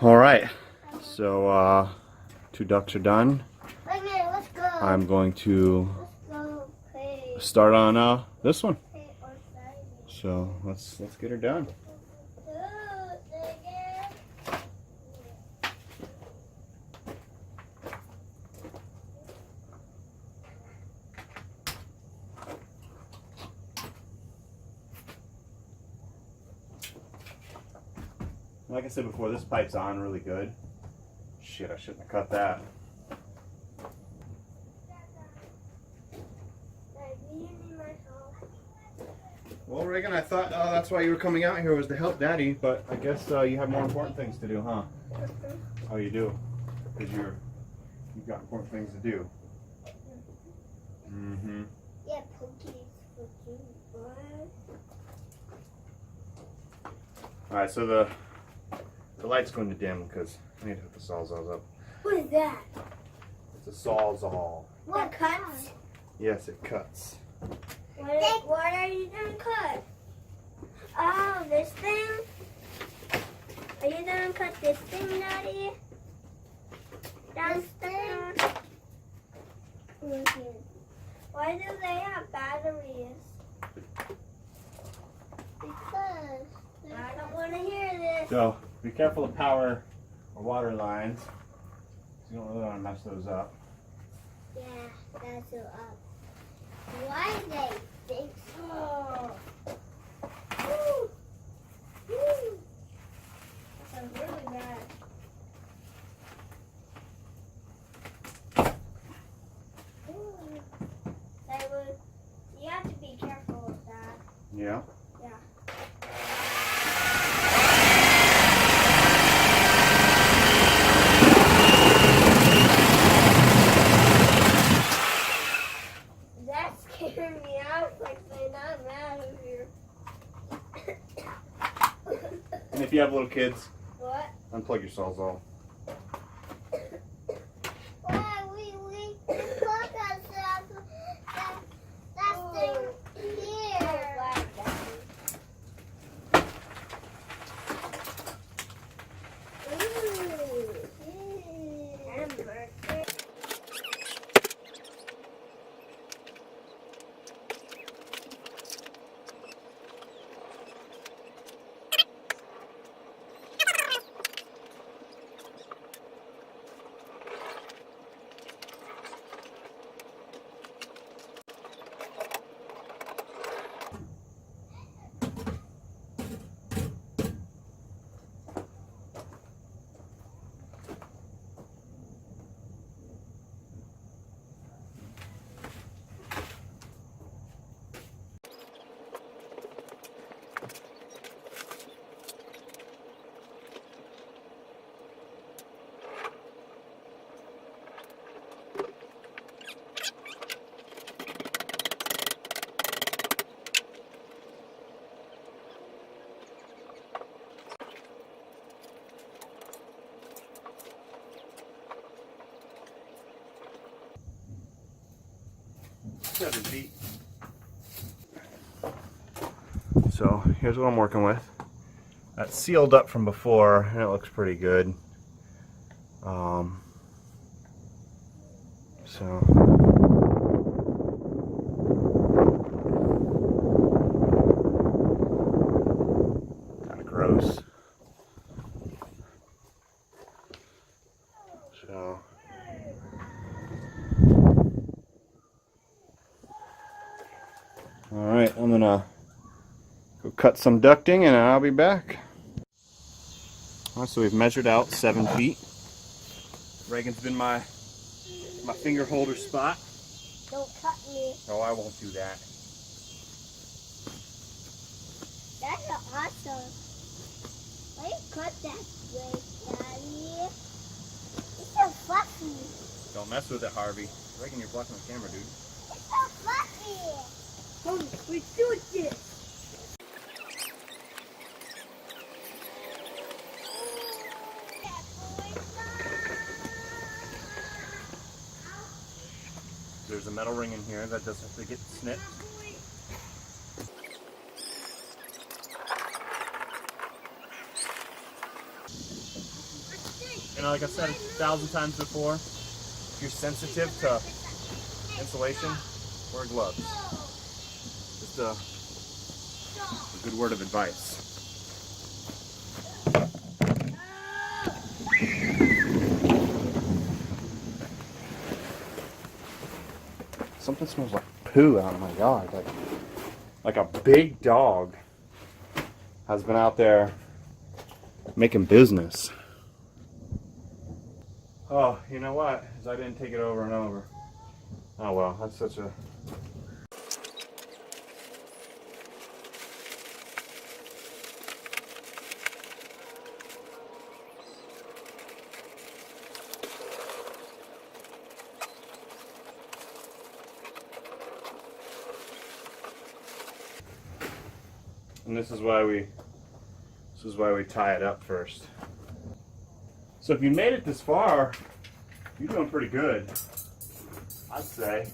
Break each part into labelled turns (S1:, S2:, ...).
S1: All right, so 2 ducks are done.
S2: Let's go.
S1: I'm going to
S2: Let's go play.
S1: start on this one. So let's get her done. Like I said before, this pipe's on really good. Shit, I shouldn't have cut that. Well, Reagan, I thought that's why you were coming out here, was to help Daddy, but I guess you have more important things to do, huh? Oh, you do? Because you've got important things to do. Mm-hmm.
S2: Yeah, Pokies for you.
S1: Alright, so the light's going to dim because I need to hook the sawzalls up.
S2: What is that?
S1: It's a sawzall.
S2: What cuts?
S1: Yes, it cuts.
S2: What are you gonna cut? Oh, this thing? Are you gonna cut this thing, Daddy? Downstairs? Why do they have batteries? Because I don't want to hear this.
S1: So, be careful of power or water lines. You don't really want to mess those up.
S2: Yeah, that's it up. Why they think so? Woo! Woo! That's really bad. You have to be careful with that.
S1: Yeah?
S2: Yeah. That's scaring me out, like they're not mad over here.
S1: And if you have little kids,
S2: What?
S1: unplug your sawzall.
S2: Why we plug ourselves that thing here.
S1: So here's what I'm working with. That's sealed up from before and it looks pretty good. So kind of gross. So all right, I'm gonna go cut some ducting and I'll be back. All right, so we've measured out 7 feet. Reagan's been my finger holder spot.
S2: Don't cut me.
S1: Oh, I won't do that.
S2: That's awesome. Why you cut that way, Daddy? It's so fluffy.
S1: Don't mess with it, Harvey. Reagan, you're blocking the camera, dude.
S2: It's so fluffy. Come, let's do this.
S1: There's a metal ring in here that doesn't have to get snipped. And like I said 1,000 times before, if you're sensitive to insulation, wear gloves. Just a good word of advice. Something smells like poo out in my yard. Like a big dog has been out there making business. Oh, you know what? Is I didn't take it over and over. Oh well, that's such a... And this is why we tie it up first. So if you made it this far, you're doing pretty good, I'd say.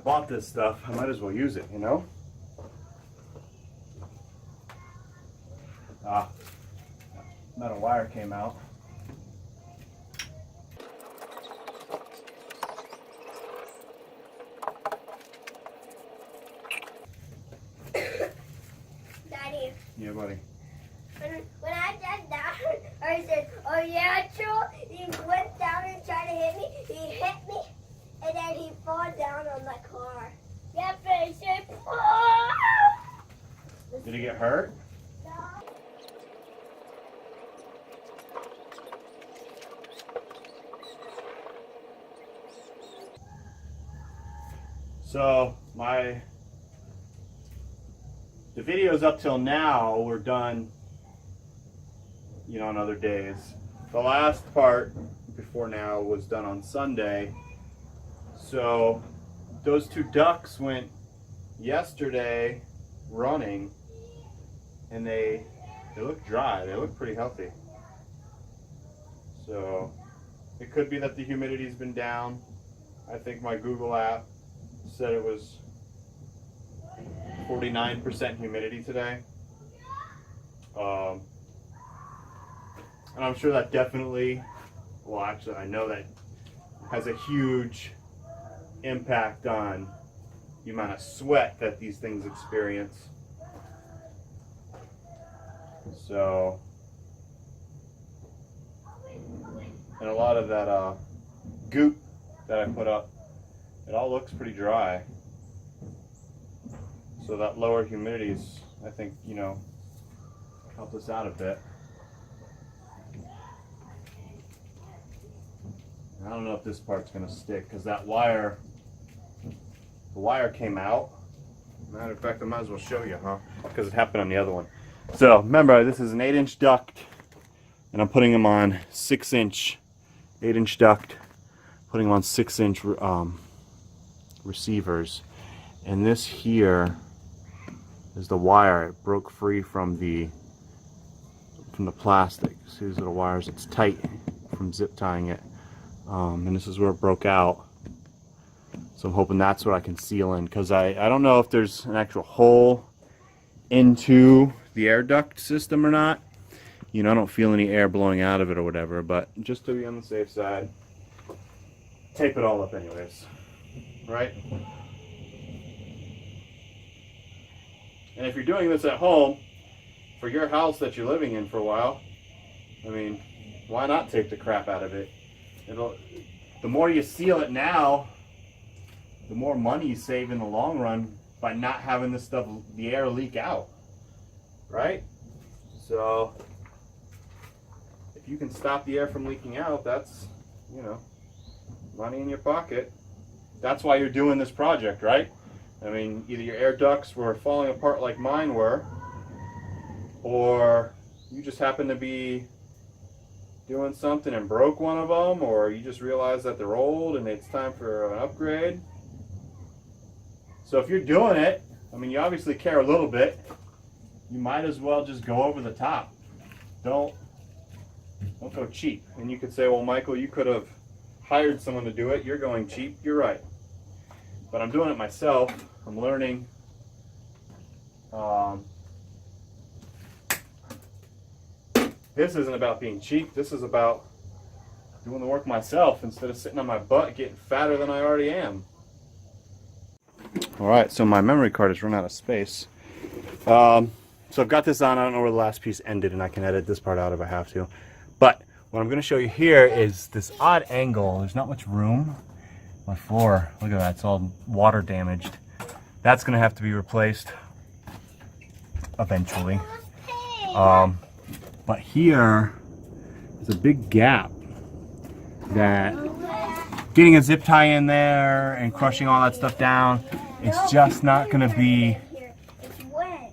S1: Bought this stuff, I might as well use it, you know? Ah, metal wire came out.
S2: Daddy.
S1: Yeah, buddy.
S2: When I got down, I said, "Oh yeah, Joe." He went down and tried to hit me. He hit me, and then he fell down on my car. Yep, I said, "Oh!"
S1: Did he get hurt?
S2: No.
S1: So the videos up till now were done, you know, on other days. The last part before now was done on Sunday. So those two ducks went yesterday running, and they look dry. They look pretty healthy. So it could be that the humidity's been down. I think my Google app said it was 49% humidity today. And I'm sure that definitely, well actually I know that has a huge impact on the amount of sweat that these things experience. So, and a lot of that goop that I put up, it all looks pretty dry. So that lower humidity's, I think, you know, helped us out a bit. I don't know if this part's gonna stick because that wire, the wire came out. Matter of fact, I might as well show you, huh? Because it happened on the other one. So remember, this is an 8-inch duct, and I'm putting them on 6-inch, 8-inch duct, putting them on 6-inch receivers. And this here is the wire. It broke free from the plastic. See these little wires? It's tight from zip tying it. And this is where it broke out. So I'm hoping that's what I can seal in, because I don't know if there's an actual hole into the air duct system or not. You know, I don't feel any air blowing out of it or whatever, but just to be on the safe side, tape it all up anyways, right? And if you're doing this at home for your house that you're living in for a while, I mean, why not take the crap out of it? The more you seal it now, the more money you save in the long run by not having this stuff, the air leak out, right? So if you can stop the air from leaking out, that's, you know, money in your pocket. That's why you're doing this project, right? I mean, either your air ducts were falling apart like mine were, or you just happen to be doing something and broke one of them, or you just realized that they're old and it's time for an upgrade. So if you're doing it, I mean, you obviously care a little bit. You might as well just go over the top. Don't go cheap. And you could say, well, Michael, you could have hired someone to do it. You're going cheap. You're right. But I'm doing it myself. I'm learning. This isn't about being cheap. This is about doing the work myself instead of sitting on my butt getting fatter than I already am. Alright, so my memory card has run out of space. So I've got this on. I don't know where the last piece ended, and I can edit this part out if I have to. But what I'm going to show you here is this odd angle. There's not much room. My floor, look at that, it's all water damaged. That's going to have to be replaced eventually. But here is a big gap that getting a zip tie in there and crushing all that stuff down, it's just not going to be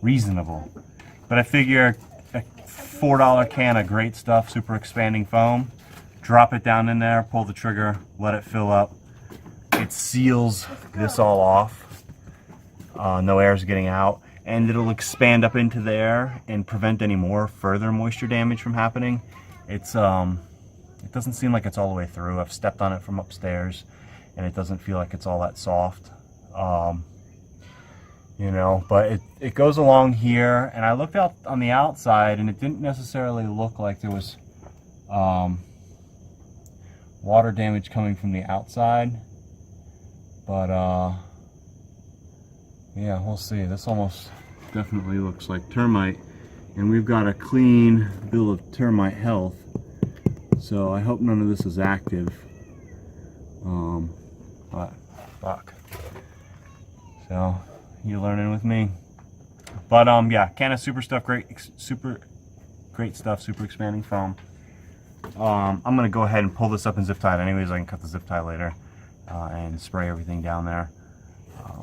S1: reasonable. But I figure a $4 can of great stuff, super expanding foam, drop it down in there, pull the trigger, let it fill up. It seals this all off. No air is getting out. And it'll expand up into there and prevent any more further moisture damage from happening. It doesn't seem like it's all the way through. I've stepped on it from upstairs and it doesn't feel like it's all that soft. You know, but it goes along here, and I looked out on the outside and it didn't necessarily look like there was water damage coming from the outside. But yeah, we'll see. This almost definitely looks like termite, and we've got a clean bill of termite health, so I hope none of this is active. But fuck. So you're learning with me. But yeah, can of super stuff, great stuff, super expanding foam. I'm gonna go ahead and pull this up and zip tie it anyways. I can cut the zip tie later and spray everything down there.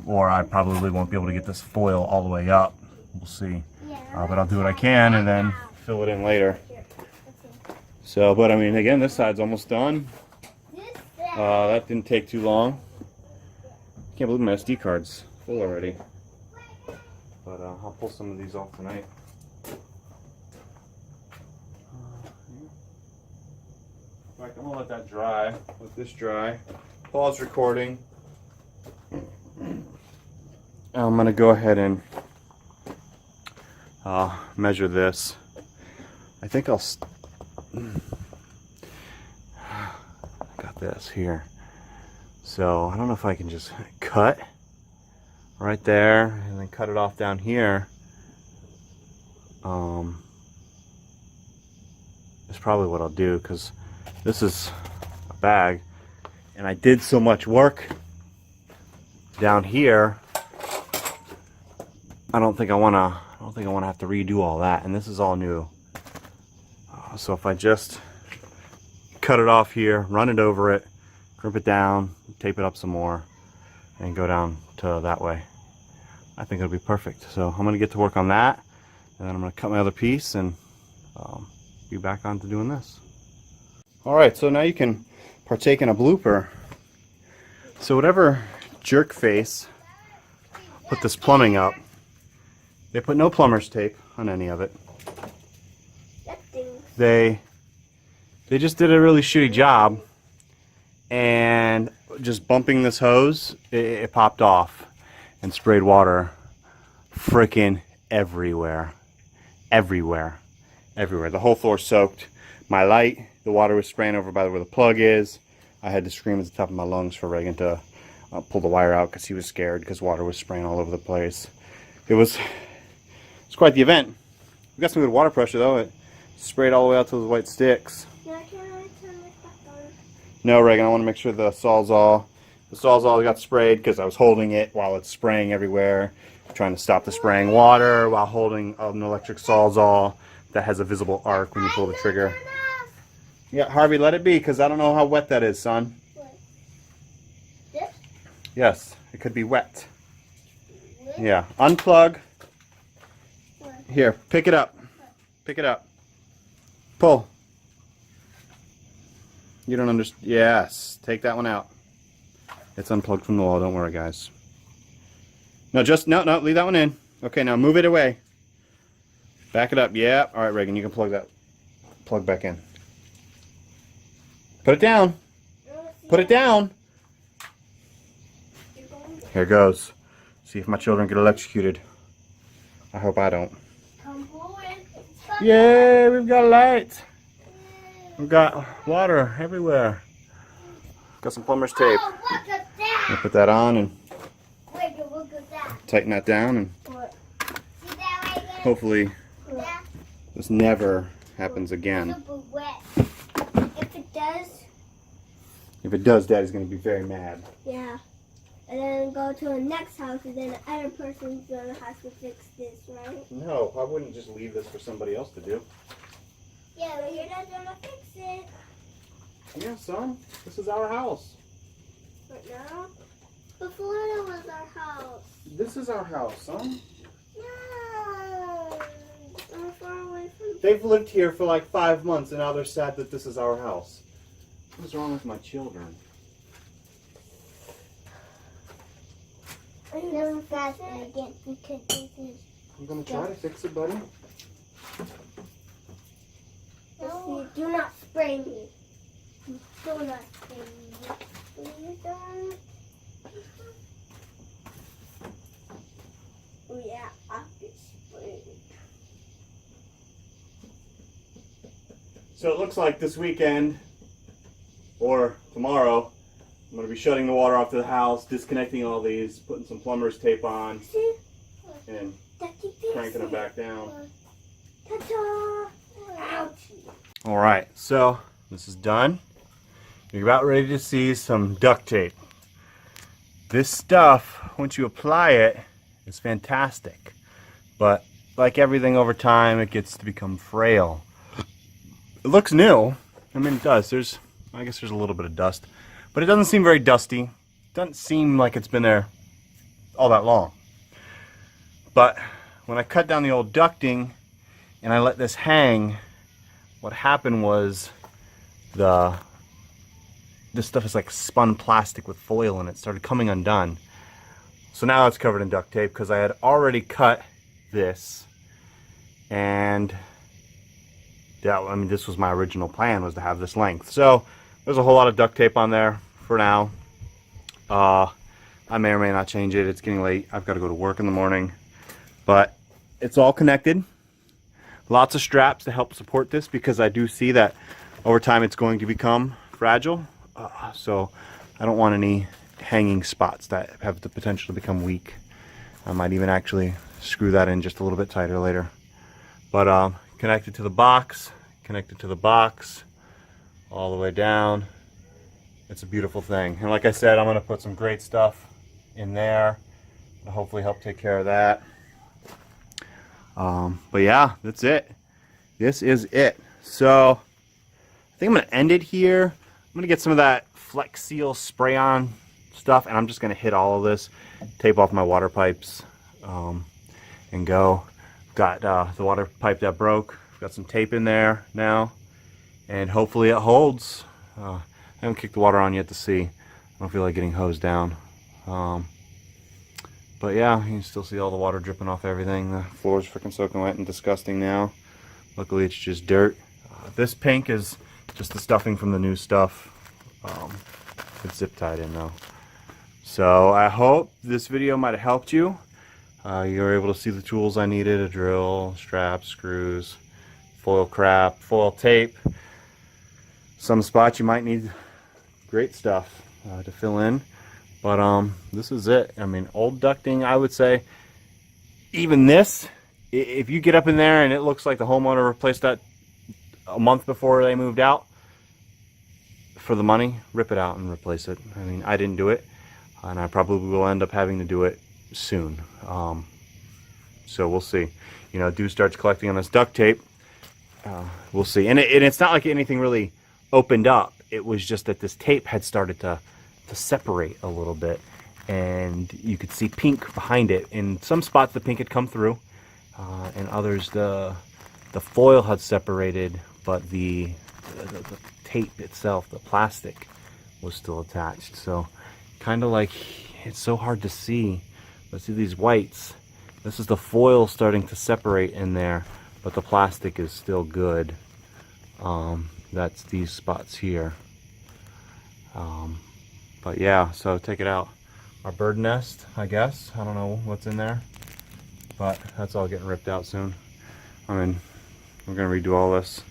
S1: Or I probably won't be able to get this foil all the way up. We'll see. But I'll do what I can and then fill it in later. So, but I mean, again, this side's almost done. That didn't take too long. Can't believe my SD card's full already. But I'll pull some of these off tonight. In fact, I'm gonna let that dry. Let this dry. Pause recording. I'm gonna go ahead and measure this. I think I'll got this here. So I don't know if I can just cut right there and then cut it off down here. That's probably what I'll do, because this is a bag and I did so much work down here. I don't think I want to have to redo all that, and this is all new. So if I just cut it off here, run it over it, crimp it down, tape it up some more, and go down to that way, I think it'll be perfect. So I'm going to get to work on that, and then I'm going to cut my other piece and be back on to doing this. Alright, so now you can partake in a blooper. So whatever jerk face put this plumbing up, they put no plumber's tape on any of it. They just did a really shitty job, and just bumping this hose, it popped off and sprayed water freaking everywhere. Everywhere. The whole floor soaked. My light, the water was spraying over by where the plug is. I had to scream at the top of my lungs for Reagan to pull the wire out because he was scared because water was spraying all over the place. It was It's quite the event. We got some good water pressure though. It sprayed all the way out to those white sticks.
S2: Yeah, can I turn this back on?
S1: No, Reagan, I want to make sure the Sawzall got sprayed because I was holding it while it's spraying everywhere, trying to stop the spraying water while holding an electric Sawzall that has a visible arc when you pull the trigger. Yeah, Harvey, let it be because I don't know how wet that is, son.
S2: What? This?
S1: Yes, it could be wet. Yeah, unplug.
S2: What?
S1: Here, pick it up. Pick it up. Pull. You don't understand. Yes, take that one out. It's unplugged from the wall. Don't worry, guys. No, no, leave that one in. Okay, now move it away. Back it up. Yeah. All right, Reagan, you can plug back in. Put it down. Put it down. Here goes. See if my children get electrocuted. I hope I don't. Yay, we've got light. We've got water everywhere. Got some plumber's tape.
S2: Oh, look at that.
S1: I'll put that on and
S2: Look at that.
S1: tighten that down, and
S2: What? See that right there?
S1: hopefully
S2: Yeah.
S1: this never happens again.
S2: Super wet. If it does,
S1: If it does, Daddy's going to be very mad.
S2: yeah. And then go to the next house, and then the other person's gonna have to fix this, right?
S1: No, I wouldn't just leave this for somebody else to do.
S2: Yeah, but you're not gonna fix it.
S1: Yeah, son, this is our house.
S2: Right now? Before it was our house.
S1: This is our house, son.
S2: No. I'm far away from.
S1: They've lived here for like 5 months, and now they're sad that this is our house. What's wrong with my children?
S2: I'm never fast again because this is.
S1: I'm going to try to fix it, buddy.
S2: No. Do not spray me. Do not spray me. Please don't. Oh yeah, I'll get sprayed.
S1: So it looks like this weekend, or tomorrow, I'm going to be shutting the water off to the house, disconnecting all these, putting some plumber's tape on,
S2: See?
S1: and
S2: Daddy,
S1: cranking it back down.
S2: Ta-ta! Ouchie.
S1: Alright, so this is done. You're about ready to see some duct tape. This stuff, once you apply it, is fantastic. But like everything over time, it gets to become frail. It looks new. I mean, it does. I guess there's a little bit of dust. But it doesn't seem very dusty. It doesn't seem like it's been there all that long. But when I cut down the old ducting and I let this hang, what happened was this stuff is like spun plastic with foil and it started coming undone. So now it's covered in duct tape because I had already cut this, and this was my original plan, was to have this length. So there's a whole lot of duct tape on there for now. I may or may not change it. It's getting late. I've got to go to work in the morning. But it's all connected. Lots of straps to help support this because I do see that over time it's going to become fragile. So I don't want any hanging spots that have the potential to become weak. I might even actually screw that in just a little bit tighter later. But connected to the box, all the way down. It's a beautiful thing. And like I said, I'm going to put some great stuff in there to hopefully help take care of that. But yeah, that's it. This is it. So I think I'm going to end it here. I'm going to get some of that Flex Seal spray on stuff, and I'm just going to hit all of this, tape off my water pipes, and go. Got the water pipe that broke. Got some tape in there now, and hopefully it holds. I haven't kicked the water on yet to see. I don't feel like getting hosed down. But yeah, you can still see all the water dripping off everything. The floor's freaking soaking wet and disgusting now. Luckily it's just dirt. This pink is just the stuffing from the new stuff. It's zip tied in though. So I hope this video might have helped you. You were able to see the tools I needed: a drill, straps, screws, foil crap, foil tape. Some spots you might need great stuff to fill in. But this is it. I mean, old ducting, I would say, even this if you get up in there and it looks like the homeowner replaced that a month before they moved out, for the money, rip it out and replace it. I mean, I didn't do it, and I probably will end up having to do it soon. So we'll see. You know, Dew starts collecting on this duct tape. We'll see. And it's not like anything really opened up. It was just that this tape had started to separate a little bit, and you could see pink behind it. In some spots, the pink had come through, and others the foil had separated, but the tape itself, the plastic, was still attached. So kind of like, it's so hard to see. Let's see these whites. This is the foil starting to separate in there, but the plastic is still good. That's these spots here. But yeah, so take it out. Our bird nest, I guess. I don't know what's in there, but that's all getting ripped out soon. I mean, we're gonna redo all this.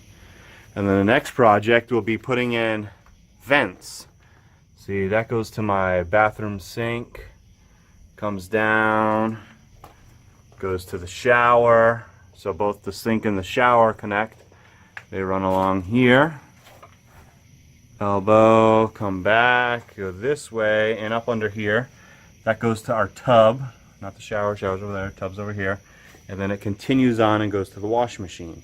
S1: And then the next project will be putting in vents. See, that goes to my bathroom sink, comes down, goes to the shower. So both the sink and the shower connect. They run along here. Elbow, come back, go this way, and up under here. That goes to our tub, not the shower. Shower's over there, tub's over here. And then it continues on and goes to the wash machine.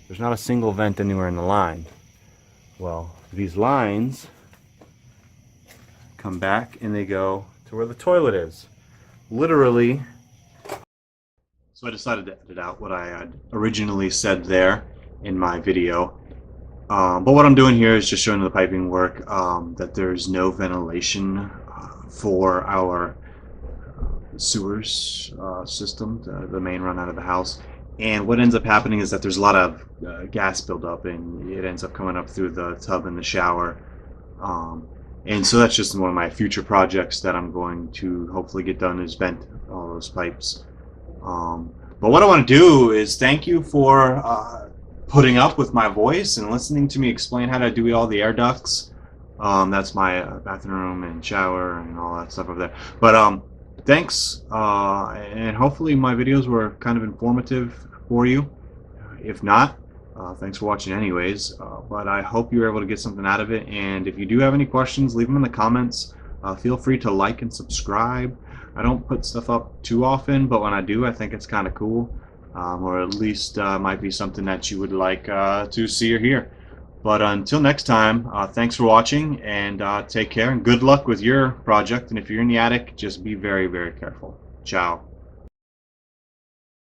S1: There's not a single vent anywhere in the line. Well, these lines come back and they go to where the toilet is. Literally. So I decided to edit out what I had originally said there in my video. But what I'm doing here is just showing the piping work, that there's no ventilation for our sewers system, the main run out of the house. And what ends up happening is that there's a lot of gas buildup, and it ends up coming up through the tub and the shower. And so that's just one of my future projects that I'm going to hopefully get done, is vent all those pipes. But what I want to do is thank you for putting up with my voice and listening to me explain how to do all the air ducts. That's my bathroom and shower and all that stuff over there. But thanks, and hopefully my videos were kind of informative for you. If not, thanks for watching anyways. But I hope you were able to get something out of it, and if you do have any questions, leave them in the comments. Feel free to like and subscribe. I don't put stuff up too often, but when I do, I think it's kind of cool, or at least might be something that you would like to see or hear. But until next time, thanks for watching, and take care, and good luck with your project. And if you're in the attic, just be very, very careful. Ciao.